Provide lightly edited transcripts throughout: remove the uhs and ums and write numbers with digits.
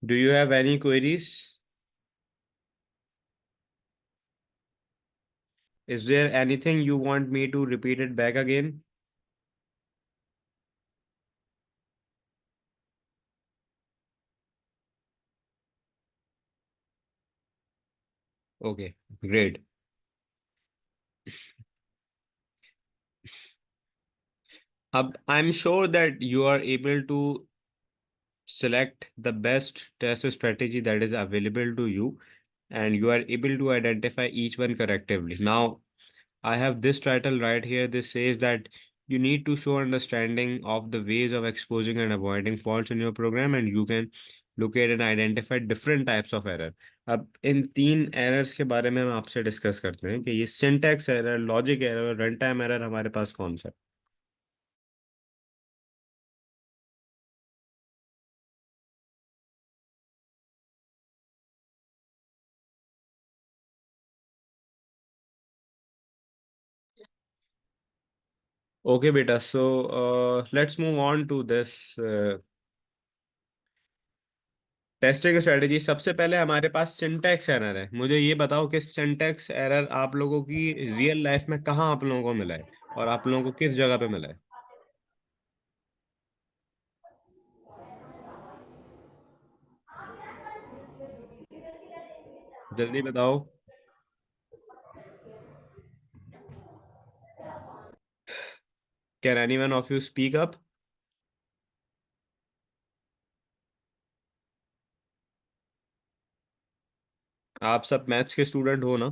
Do you have any queries? Is there anything you want me to repeat it back again? Okay, great. I'm sure that you are able to select the best test strategy that is available to you, and you are able to identify each one correctively. Now, I have this title right here. This says that you need to show understanding of the ways of exposing and avoiding faults in your program, and you can locate and identify different types of error. अब इन तीन errors के बारे में हम आपसे discuss करते हैं कि ये syntax error, logic error, run time error हमारे पास कौन सा है। ओके बेटा, so let's move on to this testing strategy. सबसे पहले हमारे पास सिंटैक्स एरर है। मुझे ये बताओ कि सिंटैक्स एरर आप लोगों की रियल लाइफ में कहाँ आप लोगों को मिला है और आप लोगों को किस जगह पे मिला है। जल्दी बताओ। Can anyone of you speak up? आप सब मैथ्स के स्टूडेंट हो ना?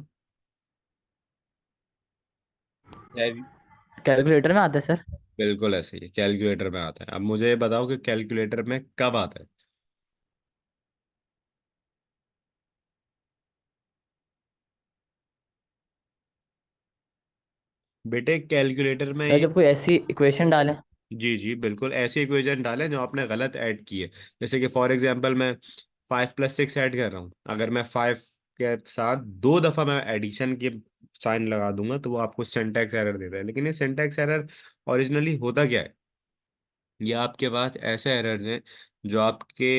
Have- कैलकुलेटर में आता है सर। बिल्कुल ऐसे ही कैलकुलेटर में आता है। अब मुझे ये बताओ कि कैलकुलेटर में कब आता है। बेटे कैलकुलेटर में सर जब कोई ऐसी इक्वेशन डाले। जी जी बिल्कुल ऐसी इक्वेशन डालें जो आपने गलत ऐड की है। जैसे कि फॉर एग्जांपल मैं 5+6 ऐड कर रहा हूँ, अगर मैं 5 के साथ दो दफा मैं एडिशन के साइन लगा दूंगा तो वो आपको सिंटैक्स एरर देता है। लेकिन ये सिंटैक्स एरर ओरिजिनली होता क्या है? ये आपके पास ऐसे एरर्स हैं जो आपके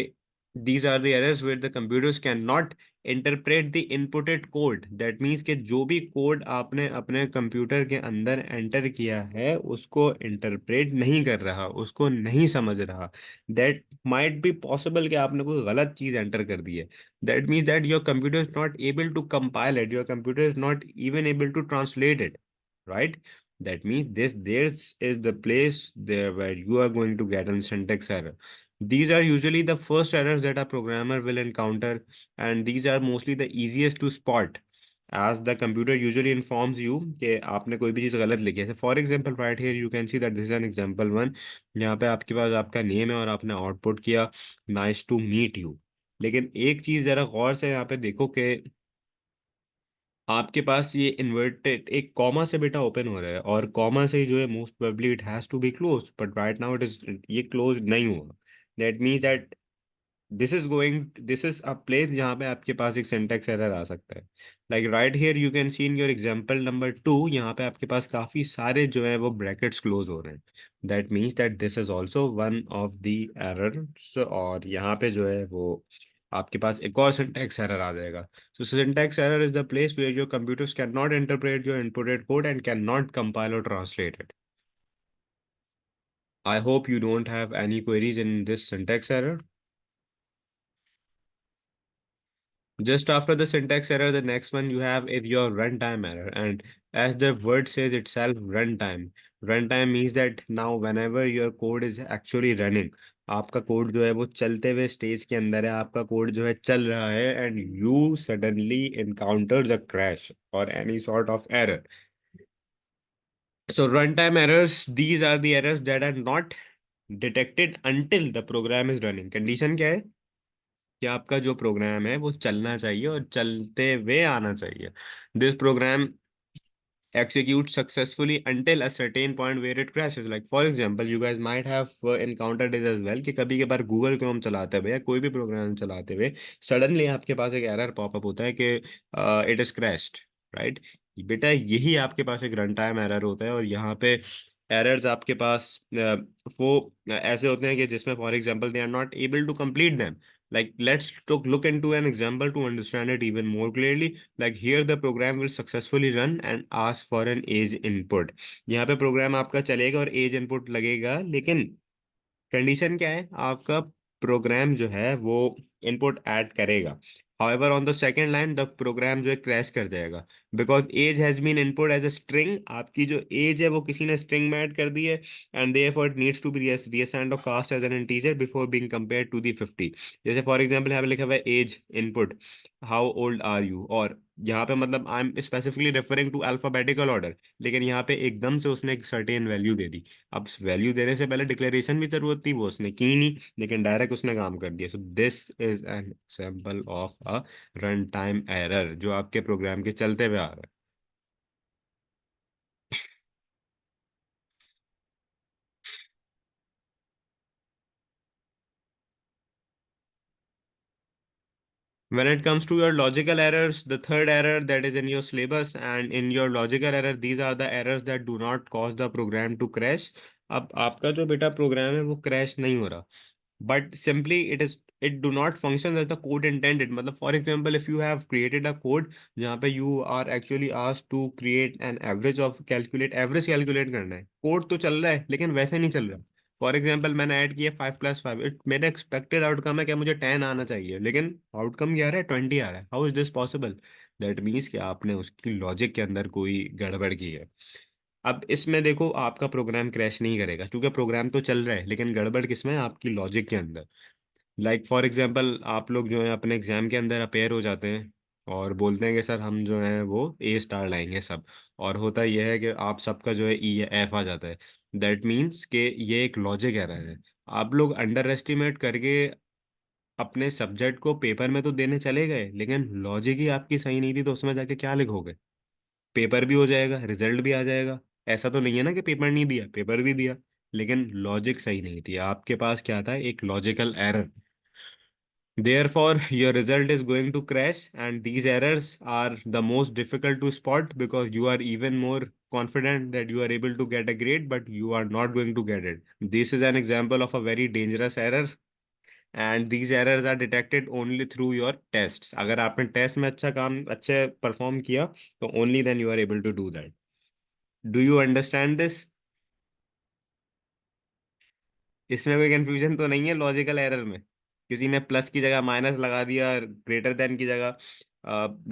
these are the errors where the computers can not interpret the inputted code. That means कि जो भी कोड आपने अपने कंप्यूटर के अंदर एंटर किया है उसको इंटरप्रेट नहीं कर रहा, उसको नहीं समझ रहा। दैट माइट बी पॉसिबल कि आपने कोई गलत चीज एंटर कर दी है। That means that your computer is not able to compile it, your computer is not even able to translate it, right? That means this is the place there where you are going to get a syntax error. These are usually the first errors that a programmer will encounter, and these are mostly the easiest to spot as the computer usually informs you कि आपने कोई भी चीज़ गलत लिखी है। जैसे for example right here you can see that this is an example one. यहाँ पे आपके पास आपका नेम है और आपने आउटपुट किया नाइस टू मीट यू। लेकिन एक चीज़ जरा गौर से यहाँ पे देखो कि आपके पास ये इन्वर्टेड एक कॉमा से बेटा ओपन हो रहा है, और कॉमा से जो है most probably it has to be close, but right now it is, ये क्लोज नहीं हुआ। That means that this is a place जहाँ पे आपके पास एक सिंटैक्स एरर आ सकता है। Like right here you can see in your example number 2, यहाँ पे आपके पास काफी सारे जो है वो ब्रैकेट्स क्लोज हो रहे हैं। That means that this is also one of the errors, और यहाँ पे जो है वो आपके पास एक और सिंटैक्स एरर आ जाएगा। So syntax error is the place where your computers cannot interpret your inputted code and cannot compile or translate it. I hope you don't have any queries in this syntax error. Just after the syntax error, the next one you have is your runtime error. And as the word says itself, runtime. Runtime means that now whenever your code is actually running, आपका code जो है वो चलते हुए stage के अंदर है, आपका कोड जो है चल रहा है, and you suddenly encounters a crash or any sort of error. So runtime errors, these are the errors that are not detected until the program is running. Condition क्या है कि आपका जो प्रोग्राम है वो चलना चाहिए और चलते हुए आना चाहिए। This program execute successfully until a certain point where it crashes. Like for example, you guys might have encountered it as well कि कभी कभार गूगल क्रोम चलाते हुए या कोई भी प्रोग्राम चलाते हुए सडनली आपके पास एक एरर पॉपअप होता है कि इट इज क्रैश्ड, राइट? बेटा यही आपके पास एक रन टाइम एरर होता है, और यहाँ पे एरर्स आपके पास वो ऐसे होते हैं कि जिसमें for example they are not able to complete them. Like let's look into an example to understand it even more clearly. Like here the program will successfully run and ask for an age input. यहाँ पे programme आपका चलेगा और as input लगेगा, लेकिन condition क्या है, आपका प्रोग्राम जो है वो इनपुट ऐड करेगा। However on the second line the program जो है क्रैश कर जाएगा, because age has been input as a string. आपकी जो एज है वो किसी ने स्ट्रिंग में ऐड कर दी है, and therefore it needs to be reassigned और cast as an integer before being compared to the 50। जैसे फॉर एग्जांपल यहाँ पे लिखा हुआ है as input, how old are you, और यहाँ पे मतलब I am specifically referring to alphabetical order, लेकिन यहाँ पे एकदम से उसने एक सर्टेन वैल्यू दे दी। अब वैल्यू देने से पहले डिक्लेरेशन भी जरूरत थी, वो उसने की नहीं, लेकिन डायरेक्ट उसने काम कर दिया। सो this is an example of a run time error जो आपके प्रोग्राम के चलते हुए आ रहा है। When it comes to your logical errors, the third error that is in your syllabus, and in your logical error, these are the errors that do not cause the program to crash. अब आपका जो बेटा programme है वो crash नहीं हो रहा, but simply it do not function as the code intended. मतलब for example if you have created a code जहाँ पे you are actually asked to create an average of calculate average calculate करना है, code तो चल रहा है लेकिन वैसे नहीं चल रहा। फॉर एग्जाम्पल मैंने ऐड किया 5+5, इट मेरा एक्सपेक्टेड आउटकम है क्या, मुझे 10 आना चाहिए, लेकिन आउटकम क्या आ रहा है, 20 आ रहा है। How is this possible? That means कि आपने उसकी लॉजिक के अंदर कोई गड़बड़ की है। अब इसमें देखो आपका प्रोग्राम क्रैश नहीं करेगा क्योंकि प्रोग्राम तो चल रहा है, लेकिन गड़बड़ किसमें है, आपकी लॉजिक के अंदर। लाइक फॉर एग्जांपल आप लोग जो है अपने एग्जाम के अंदर अपेयर हो जाते हैं और बोलते हैं कि सर हम जो है वो A स्टार लाएंगे सब, और होता यह है कि आप सबका जो है E या F आ जाता है। दैट मीन्स कि ये एक लॉजिक एरर है। आप लोग अंडर एस्टिमेट करके अपने सब्जेक्ट को पेपर में तो देने चले गए, लेकिन लॉजिक ही आपकी सही नहीं थी, तो उसमें जाके क्या लिखोगे? पेपर भी हो जाएगा, रिजल्ट भी आ जाएगा। ऐसा तो नहीं है ना कि पेपर नहीं दिया, पेपर भी दिया, लेकिन लॉजिक सही नहीं थी। आपके पास क्या था, एक logical error. Therefore, your result is going to crash, and these errors are the most difficult to spot because you are even more confident that you are able to get a grade, but you are not going to get it. This is an example of a very dangerous error, and these errors are detected only through your tests. अगर आपने test में अच्छा काम अच्छे perform किया तो only then you are able to do that. Do you understand this? इसमें कोई कंफ्यूजन तो नहीं है लॉजिकल एरर में? किसी ने प्लस की जगह माइनस लगा दिया, ग्रेटर देन की जगह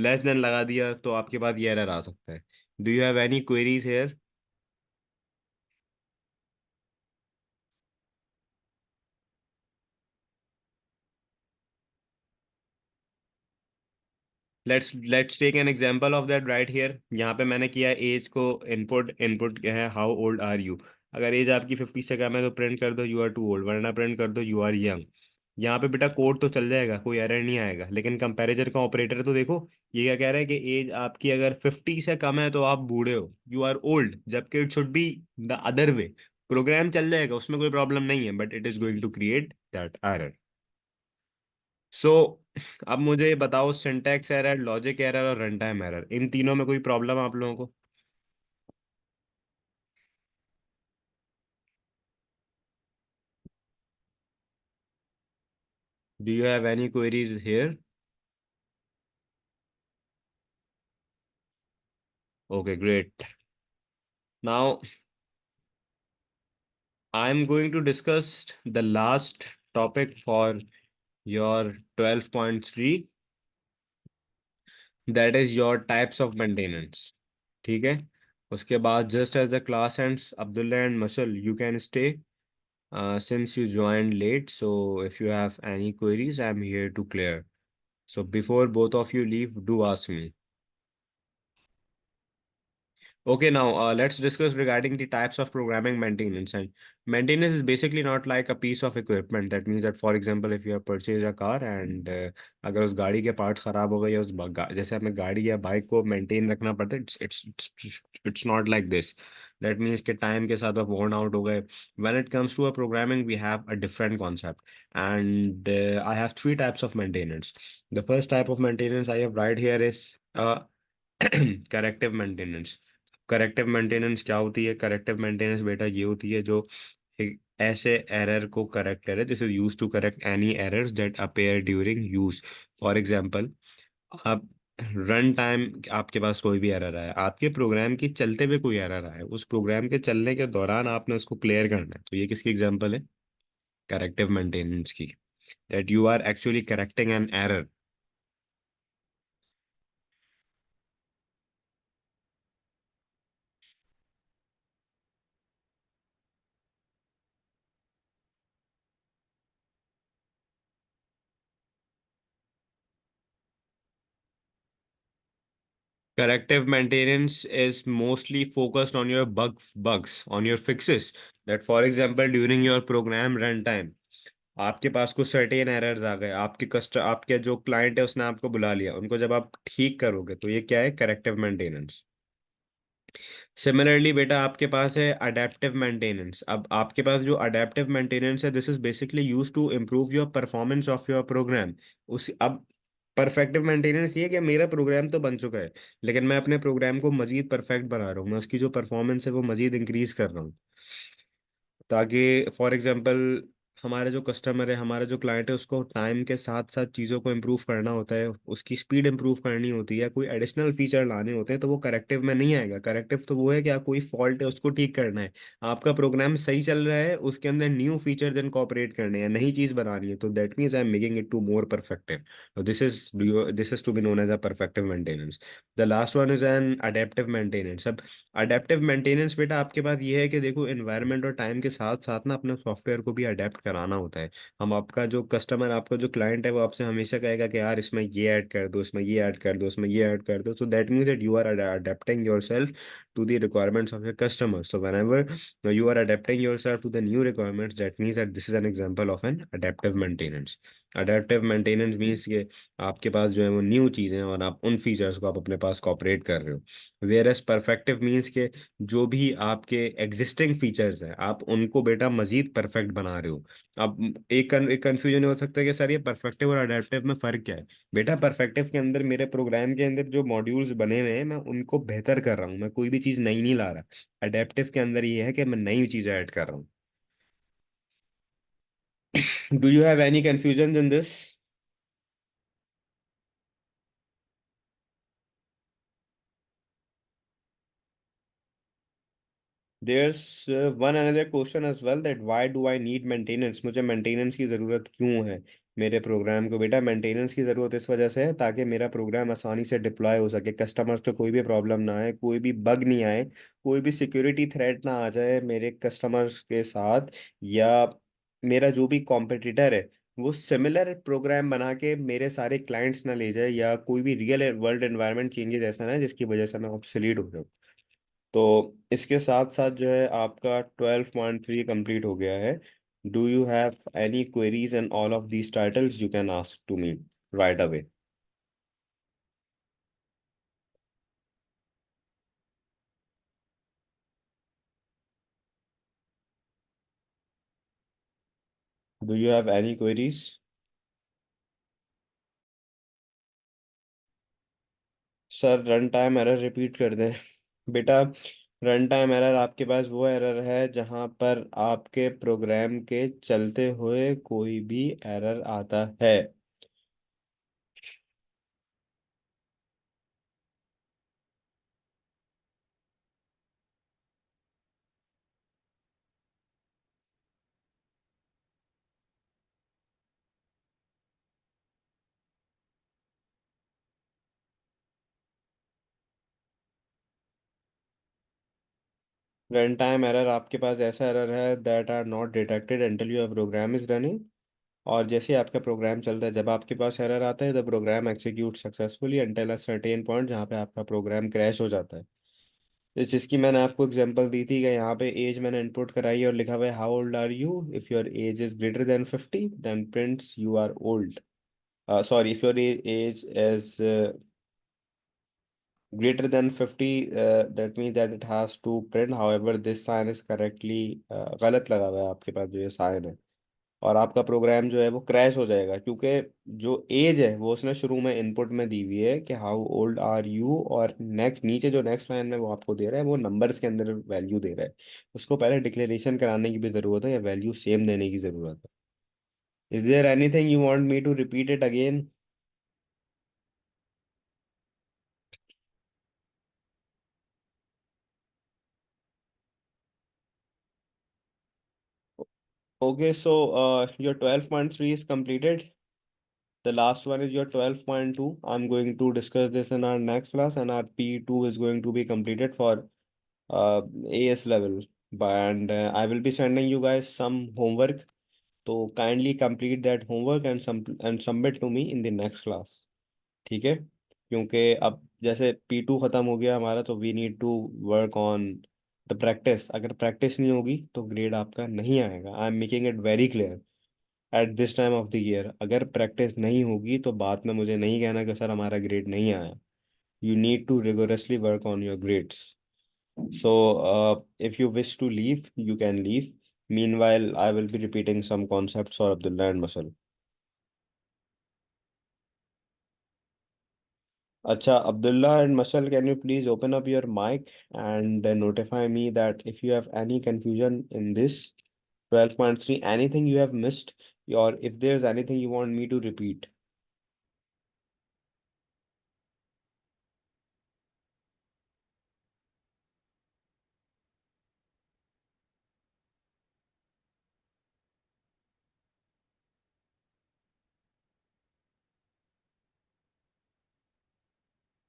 लेस देन लगा दिया, तो आपके पास ये एरर आ सकता है। Do you have any queries here? Let's take an example of that right here. यहाँ पे मैंने किया एज को इनपुट, इनपुट क्या है, हाउ ओल्ड आर यू। अगर एज आपकी 50 से कम है तो प्रिंट कर दो यू आर टू ओल्ड, वरना प्रिंट कर दो यू आर यंग। यहाँ पे बेटा कोड तो चल जाएगा, कोई एरर नहीं आएगा, लेकिन कंपैरेजर का ऑपरेटर तो देखो, ये क्या कह रहा है कि एज आपकी अगर 50 से कम है तो आप बूढ़े हो, यू आर ओल्ड, जबकि it should be the other way. Program चल जाएगा, उसमें कोई प्रॉब्लम नहीं है, but it is going to create that error. So अब मुझे बताओ, सिंटैक्स एरर, लॉजिक एरर और रन टाइम एरर, इन तीनों में कोई प्रॉब्लम आप लोगों को? Do you have any queries here? Okay great. Now I am going to discuss the last topic for your 12.3, that is your types of maintenance. ठीक है, उसके बाद just as the class ends, Abdullah and मसल you can stay since you joined late. So if you have any queries, I'm here to clear. So before both of you leave, do ask me. Okay, now let's discuss regarding the types of programming maintenance. And maintenance is basically not like a piece of equipment. That means that, for example, if you have purchased a car and अगर उस गाड़ी के parts खराब हो गए या जैसे हमें गाड़ी या बाइक को मेंटेन रखना पड़ता है, it's not like this. That means कि टाइम के साथ वो worn out हो गए। When it comes to a programming, we have a different concept, and I have three types of maintenance. The first type of maintenance I have right here is corrective maintenance। Corrective maintenance क्या होती है? Corrective maintenance बेटा ये होती है जो ऐसे error को करेक्ट करे, this is use to correct any errors that appear during use. For example, आप रन टाइम, आपके पास कोई भी एरर आया, आपके प्रोग्राम की चलते हुए कोई एरर आया, उस प्रोग्राम के चलने के दौरान आपने उसको क्लियर करना है, तो ये किसकी एग्जांपल है? करेक्टिव मेंटेनेंस की। That you are actually correcting an error. Corrective maintenance is mostly focused on your bugs, on your fixes. That for example, during your program runtime, आपके पास कुछ सर्टेन एरर्स आ गए, आपके जो क्लाइंट है उसने आपको बुला लिया, उनको जब आप ठीक करोगे तो ये क्या है? Corrective maintenance. सिमिलरली बेटा, आपके पास है अडेप्टिव मेंटेनेंस। अब आपके पास जो अडेप्टिव मेंटेनेंस है, this is basically use to improve your performance of your program. उस अब परफेक्टिव मेंटेनेंस ये है कि मेरा प्रोग्राम तो बन चुका है, लेकिन मैं अपने प्रोग्राम को मजीद परफेक्ट बना रहा हूँ, मैं उसकी जो परफॉर्मेंस है वो मजीद इंक्रीज कर रहा हूँ, ताकि फॉर एग्जांपल हमारे जो कस्टमर है, हमारा जो क्लाइंट है, उसको टाइम के साथ साथ चीज़ों को इम्प्रूव करना होता है, उसकी स्पीड इम्प्रूव करनी होती है, कोई एडिशनल फीचर लाने होते हैं, तो वो करेक्टिव में नहीं आएगा। करेक्टिव तो वो है कि कोई फॉल्ट है उसको ठीक करना है, आपका प्रोग्राम सही चल रहा है, उसके अंदर न्यू फीचर इनकॉर्पोरेट करने हैं, नई चीज़ बनानी है, तो that means I am making it to more perfective. This is to be known as a perfective maintenance. The last one is an adaptive maintenance. Adaptive maintenance बेटा आपके पास ये है कि देखो, एनवायरनमेंट और टाइम के साथ साथ ना अपने सॉफ्टवेयर को भी अडेप्ट कराना होता है। हम आपका जो कस्टमर, आपका जो क्लाइंट है, वो आपसे हमेशा कहेगा कि यार इसमें ये ऐड कर दो, इसमें ये ऐड कर दो, इसमें ये ऐड कर दो। So that means that you are adapting yourself to the requirements of your customer. So whenever you are adapting yourself to the new requirements, that means that this is an example of an adaptive maintenance. Adaptive maintenance means कि आपके पास जो है वो new चीज़ें हैं और आप उन फीचर्स को आप अपने पास कॉपरेट कर रहे हो। वेयर एज परफेक्टिव मीन्स के जो भी आपके एग्जिस्टिंग फीचर्स हैं, आप उनको बेटा मजीद परफेक्ट बना रहे हो। अब एक कंफ्यूजन हो सकता है कि सर ये परफेक्टिव और अडेप्टिव में फ़र्क क्या है? बेटा परफेक्टिव के अंदर, मेरे प्रोग्राम के अंदर जो मॉड्यूल्स बने हुए हैं, मैं उनको बेहतर कर रहा हूँ, मैं कोई भी चीज़ नई नहीं ला रहा। अडेप्टिव के अंदर ये है कि मैं नई चीज़ें ऐड कर रहा हूँ। Do you have any confusion in this? There's one another question as well, that why do I need maintenance? मुझे मेंटेनेंस की ज़रूरत क्यों है मेरे प्रोग्राम को? बेटा मेंटेनेंस की ज़रूरत इस वजह से है ताकि मेरा प्रोग्राम आसानी से डिप्लॉय हो सके, कस्टमर्स को कोई भी प्रॉब्लम ना आए, कोई भी बग नहीं आए, कोई भी सिक्योरिटी थ्रेट ना आ जाए मेरे कस्टमर्स के साथ, या मेरा जो भी कॉम्पिटिटर है वो सिमिलर प्रोग्राम बना के मेरे सारे क्लाइंट्स ना ले जाए, या कोई भी रियल वर्ल्ड एनवायरनमेंट चेंजेस ऐसा ना है जिसकी वजह से मैं ऑब्सोलीट हो जाऊँ। तो इसके साथ साथ जो है आपका 12.3 कंप्लीट हो गया है। Do you have any queries and all of these titles you can ask to me right away. Do you have any queries? Sir run time error repeat कर दें? बेटा रन टाइम एरर आपके पास वो error है जहां पर आपके प्रोग्राम के चलते हुए कोई भी एरर आता है। रन टाइम एरर आपके पास ऐसा एरर है that are not detected until your program is running. और जैसे ही आपका प्रोग्राम चलता है, जब आपके पास एरर आता है, the program execute successfully until a certain point जहाँ पे आपका प्रोग्राम क्रैश हो जाता है। जिसकी मैंने आपको एग्जांपल दी थी कि यहाँ पे एज मैंने इनपुट कराई है और लिखा हुआ है how old are you, if your age is greater than 50 then prints you are old. Sorry, if your age is greater than 50, that means that it has to print, however this sign is correctly गलत लगा हुआ है आपके पास जो ये sign है। और आपका प्रोग्राम जो है वो क्रैश हो जाएगा, क्योंकि जो एज है वो उसने शुरू में इनपुट में दी हुई है कि हाउ ओल्ड आर यू, और नेक्स्ट नीचे जो नेक्स्ट लाइन में वो आपको दे रहा है वो नंबर्स के अंदर वैल्यू दे रहा है। उसको पहले डिक्लेरेशन कराने की भी ज़रूरत है या वैल्यू सेम देने की ज़रूरत है। Is there anything you want me to repeat it again? Okay, so your 12.3 is completed. The last one is your 12.2. I'm going to discuss this in our next class, and our P2 is going to be completed for AS level. And I will be sending you guys some homework. So kindly complete that homework and submit to me in the next class. ठीक है? क्योंकि अब जैसे P2 खत्म हो गया हमारा, तो we need to work on the practice. अगर प्रैक्टिस नहीं होगी तो ग्रेड आपका नहीं आएगा। I am making it very clear at this time of the year. अगर प्रैक्टिस नहीं होगी तो बाद में मुझे नहीं कहना कि सर हमारा ग्रेड नहीं आया। You need to rigorously work on your grades. So, if you wish to leave, you can leave. Meanwhile, I will be repeating some concepts for Abdullah and Masal. Acha, Abdullah and Masal, can you please open up your mic and notify me that if you have any confusion in this 12.3, anything you have missed, or if there's anything you want me to repeat?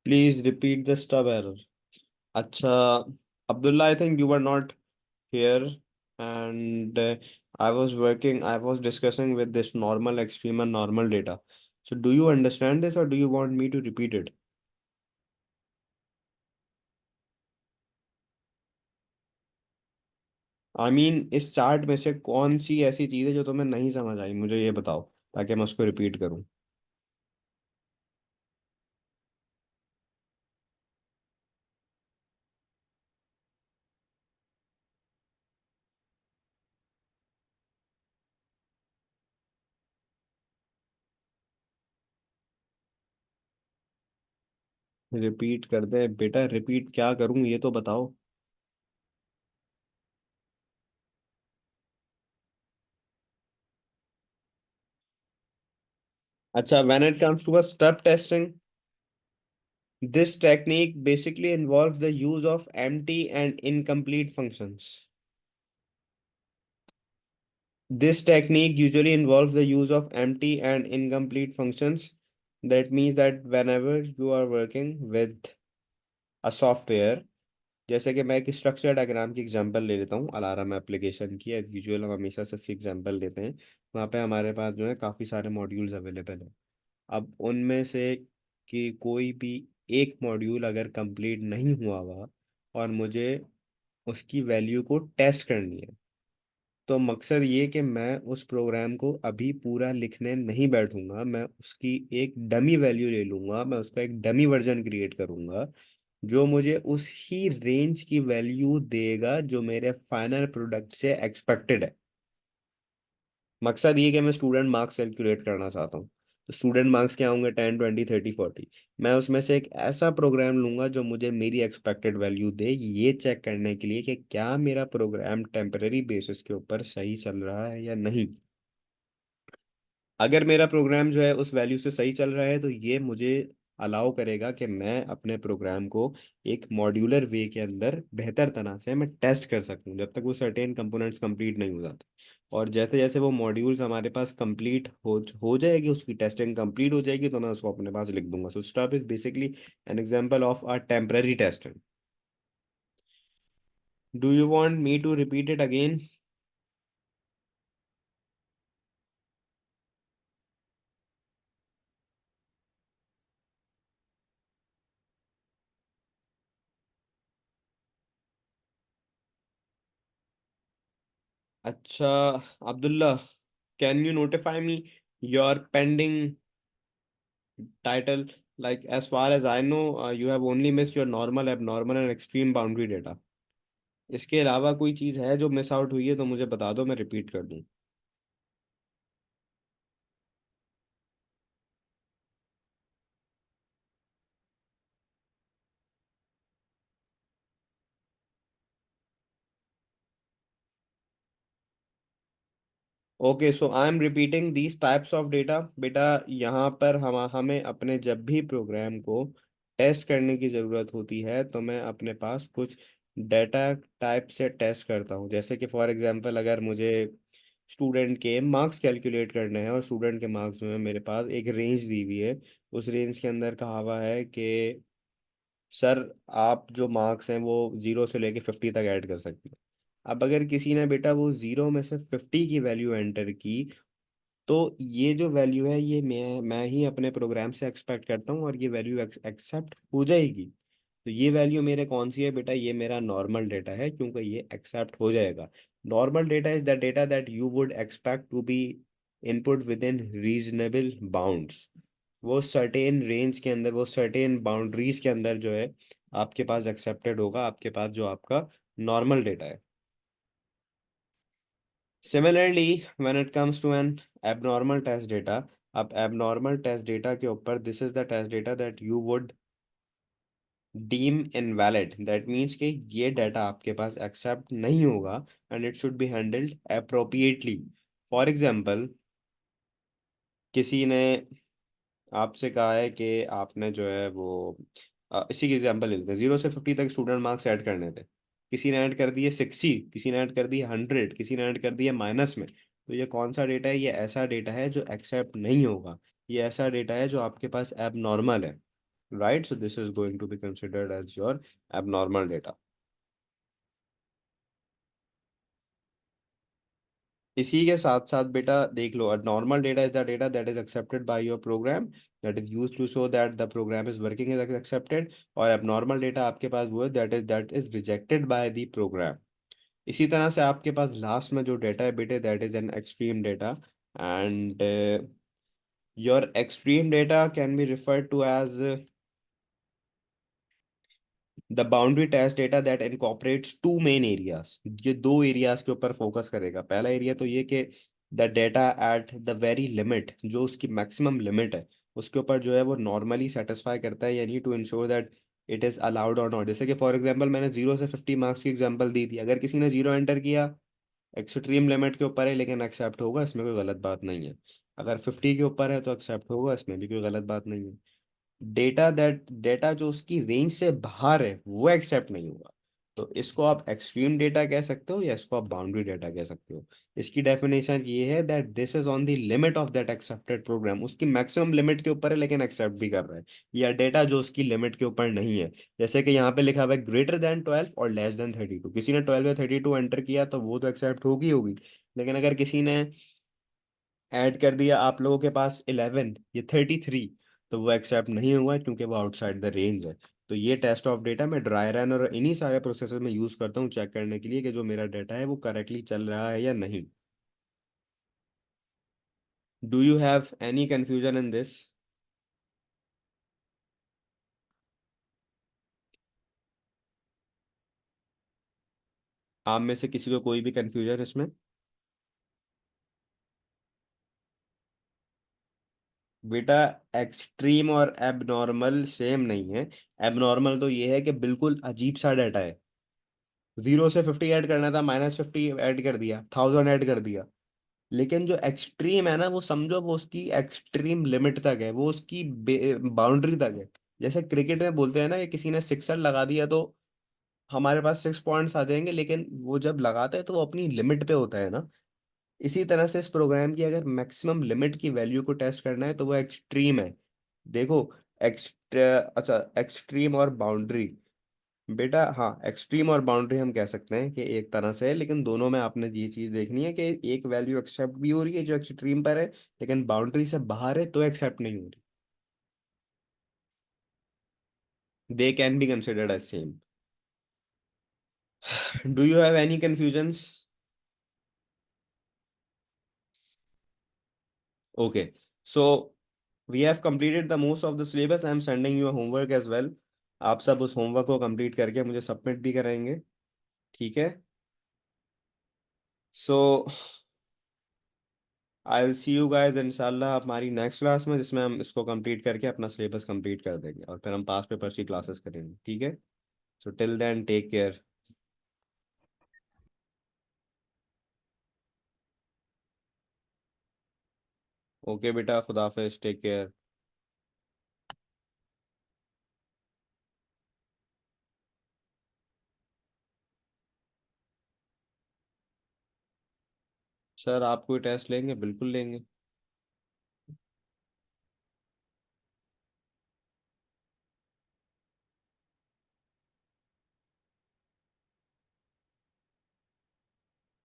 Please repeat the stub error. Acha, Abdullah, I think you were not here, and I was discussing with this normal, extreme, and normal data. So, do you understand this or do you want me to repeat it? I mean, इस chart में से कौन सी ऐसी चीज़ है जो तुम्हें नहीं समझ आई, मुझे ये बताओ ताकि मैं उसको रिपीट करूं। रिपीट कर दे बेटा, रिपीट क्या करूं ये तो बताओ। अच्छा, when it comes to a step testing, this technique basically involves the use of empty and incomplete functions. This technique usually involves the use of empty and incomplete functions. That means that whenever you are working with a software, जैसे कि मैं एक structure diagram की example ले लेता हूँ alarm application की, as usual हम हमेशा से एग्जांपल लेते हैं। वहाँ पे हमारे पास जो है काफ़ी सारे मॉड्यूल्स अवेलेबल हैं। अब उनमें से कि कोई भी एक मॉड्यूल अगर कंप्लीट नहीं हुआ हुआ और मुझे उसकी वैल्यू को टेस्ट करनी है, तो मकसद ये कि मैं उस प्रोग्राम को अभी पूरा लिखने नहीं बैठूंगा। मैं उसकी एक डमी वैल्यू ले लूंगा, मैं उसका एक डमी वर्जन क्रिएट करूंगा जो मुझे उस ही रेंज की वैल्यू देगा जो मेरे फाइनल प्रोडक्ट से एक्सपेक्टेड है। मकसद ये कि मैं स्टूडेंट मार्क्स कैलकुलेट करना चाहता हूँ। तो स्टूडेंट मार्क्स क्या होंगे? 10, 20, 30, 40। मैं उसमें से एक ऐसा प्रोग्राम लूंगा जो मुझे मेरी एक्सपेक्टेड वैल्यू दे, ये चेक करने के लिए कि क्या मेरा प्रोग्राम टेम्पररी बेसिस के ऊपर सही चल रहा है या नहीं। अगर मेरा प्रोग्राम जो है उस वैल्यू से सही चल रहा है तो ये मुझे अलाउ करेगा कि मैं अपने प्रोग्राम को एक मॉड्यूलर वे के अंदर बेहतर तरह से मैं टेस्ट कर सकूं जब तक वो सर्टेन कंपोनेंट्स कंप्लीट नहीं हो जाते। और जैसे जैसे वो मॉड्यूल्स हमारे पास कंप्लीट हो जाएगी, उसकी टेस्टिंग कंप्लीट हो जाएगी, तो मैं उसको अपने पास लिख दूंगा। So stub is basically an example of a temporary testing. Do you want me to repeat it again? अच्छा, Abdullah, can you notify me your pending title? Like, as far as I know, you have only missed your normal, abnormal and extreme boundary data. इसके अलावा कोई चीज़ है जो miss out हुई है तो मुझे बता दो, मैं रिपीट कर दूं। Okay, so I am repeating these types of data. बेटा यहाँ पर हमें अपने जब भी प्रोग्राम को टेस्ट करने की ज़रूरत होती है तो मैं अपने पास कुछ डेटा टाइप से टेस्ट करता हूँ। जैसे कि फॉर एग्जांपल अगर मुझे स्टूडेंट के मार्क्स कैलकुलेट करने हैं और स्टूडेंट के मार्क्स जो है मेरे पास एक रेंज दी हुई है, उस रेंज के अंदर कहा हुआ है कि सर आप जो मार्क्स हैं वो 0 से लेके 50 तक ऐड कर सकते हैं। अब अगर किसी ने बेटा वो 0 में से 50 की वैल्यू एंटर की, तो ये जो वैल्यू है ये मैं ही अपने प्रोग्राम से एक्सपेक्ट करता हूँ और ये वैल्यू एक्सेप्ट हो जाएगी। तो ये वैल्यू मेरे कौन सी है बेटा, ये मेरा नॉर्मल डेटा है, क्योंकि ये एक्सेप्ट हो जाएगा। Normal data is the data that you would expect to be input within reasonable bounds. वो सर्टेन रेंज के अंदर, वो सर्टेन बाउंड्रीज के अंदर जो है आपके पास एक्सेप्टेड होगा, आपके पास जो आपका नॉर्मल डेटा है। Similarly, when it comes to an abnormal test data, अब abnormal test data के ऊपर this is the test data that you would deem invalid. That means कि ये data आपके पास accept नहीं होगा and it should be handled appropriately. For example, किसी ने आपसे कहा है कि आपने जो है वो इसी की एग्जांपल ले लेते हैं, 0 से 50 तक स्टूडेंट मार्क्स ऐड करने थे। किसी ने ऐड कर दिए 60, किसी ने ऐड कर दिए 100, किसी ने ऐड कर दिए माइनस में। तो ये कौन सा डेटा है? ये ऐसा डेटा है जो एक्सेप्ट नहीं होगा, ये ऐसा डेटा है जो आपके पास एब नॉर्मल है। Right, so this is going to be considered as your abnormal data. इसी के साथ साथ बेटा देख लो, normal data is the data that is accepted by your program, that is used to show that the program is working is accepted. और abnormal data आपके पास वो है that is rejected by the program. इसी तरह से आपके पास last में जो डेटा है बेटे, that is an extreme data. And your extreme data can be referred to as the boundary test data that incorporates two main areas. ये दो एरियाज के ऊपर फोकस करेगा। पहला एरिया तो ये कि the data at the very limit, जो उसकी मैक्सिमम लिमिट है उसके ऊपर जो है वो नॉर्मली सेटिस्फाई करता है, यानी to ensure that it is allowed और नॉट। जैसे कि फॉर एग्जांपल मैंने 0 से 50 मार्क्स की एग्जांपल दी थी, अगर किसी ने 0 एंटर किया, एक्सट्रीम लिमिट के ऊपर है लेकिन एक्सेप्ट होगा, इसमें कोई गलत बात नहीं है। अगर 50 के ऊपर है तो एक्सेप्ट होगा, इसमें भी कोई गलत बात नहीं है। डेटा जो उसकी रेंज से बाहर है वो एक्सेप्ट नहीं होगा। तो इसको आप एक्सट्रीम डेटा कह सकते हो या इसको आप बाउंड्री डेटा कह सकते हो। इसकी डेफिनेशन ये है that this is on the limit of that accepted program, उसकी मैक्सिमम लिमिट के ऊपर है लेकिन एक्सेप्ट भी कर रहा है। या डेटा जो उसकी लिमिट के ऊपर नहीं है, जैसे कि यहाँ पे लिखा हुआ है ग्रेटर देन 12 और लेस देन 32। किसी ने 12 या 32 एंटर किया तो वो तो एक्सेप्ट होगी होगी, लेकिन अगर किसी ने ऐड कर दिया आप लोगों के पास 11 ये 33, तो वो एक्सेप्ट नहीं हुआ क्योंकि वो आउटसाइड द रेंज है। तो ये टेस्ट ऑफ डेटा मैं ड्राई रन और इन्हीं सारे प्रोसेसर में यूज करता हूँ चेक करने के लिए कि जो मेरा डेटा है वो करेक्टली चल रहा है या नहीं। Do you have any confusion in this? आप में से किसी को कोई भी कंफ्यूजन इसमें? बेटा एक्सट्रीम और एबनॉर्मल सेम नहीं है। एबनॉर्मल तो ये है कि बिल्कुल अजीब सा डाटा है, 0 से 50 ऐड करना था, -50 ऐड कर दिया, 1000 ऐड कर दिया। लेकिन जो एक्सट्रीम है ना, वो समझो वो उसकी एक्सट्रीम लिमिट तक है, वो उसकी बाउंड्री तक है। जैसे क्रिकेट में बोलते हैं ना कि किसी ने सिक्सर लगा दिया तो हमारे पास 6 पॉइंट्स आ जाएंगे, लेकिन वो जब लगाता है तो वो अपनी लिमिट पे होता है ना। इसी तरह से इस प्रोग्राम की अगर मैक्सिमम लिमिट की वैल्यू को टेस्ट करना है तो वो एक्सट्रीम है। देखो, अच्छा, एक्सट्रीम और बाउंड्री, बेटा हाँ, एक्सट्रीम और बाउंड्री हम कह सकते हैं कि एक तरह से है, लेकिन दोनों में आपने ये चीज देखनी है कि एक वैल्यू एक्सेप्ट भी हो रही है जो एक्सट्रीम पर है, लेकिन बाउंड्री से बाहर है तो एक्सेप्ट नहीं हो रही। They can be considered as same. Do you have any confusions? Okay, so we have completed the most of the syllabus. I am sending you homework as well. आप सब उस होमवर्क को कंप्लीट करके मुझे submit भी कराएंगे, ठीक है? So I will see you guys इंशाल्लाह हमारी नेक्स्ट क्लास में, जिसमें हम इसको कंप्लीट करके अपना सिलेबस कंप्लीट कर देंगे और फिर हम पास पेपर्स की क्लासेस करेंगे, ठीक है? So till then take care. Okay बेटा, खुदा हाफिज, टेक केयर। सर आप कोई टेस्ट लेंगे? बिल्कुल लेंगे।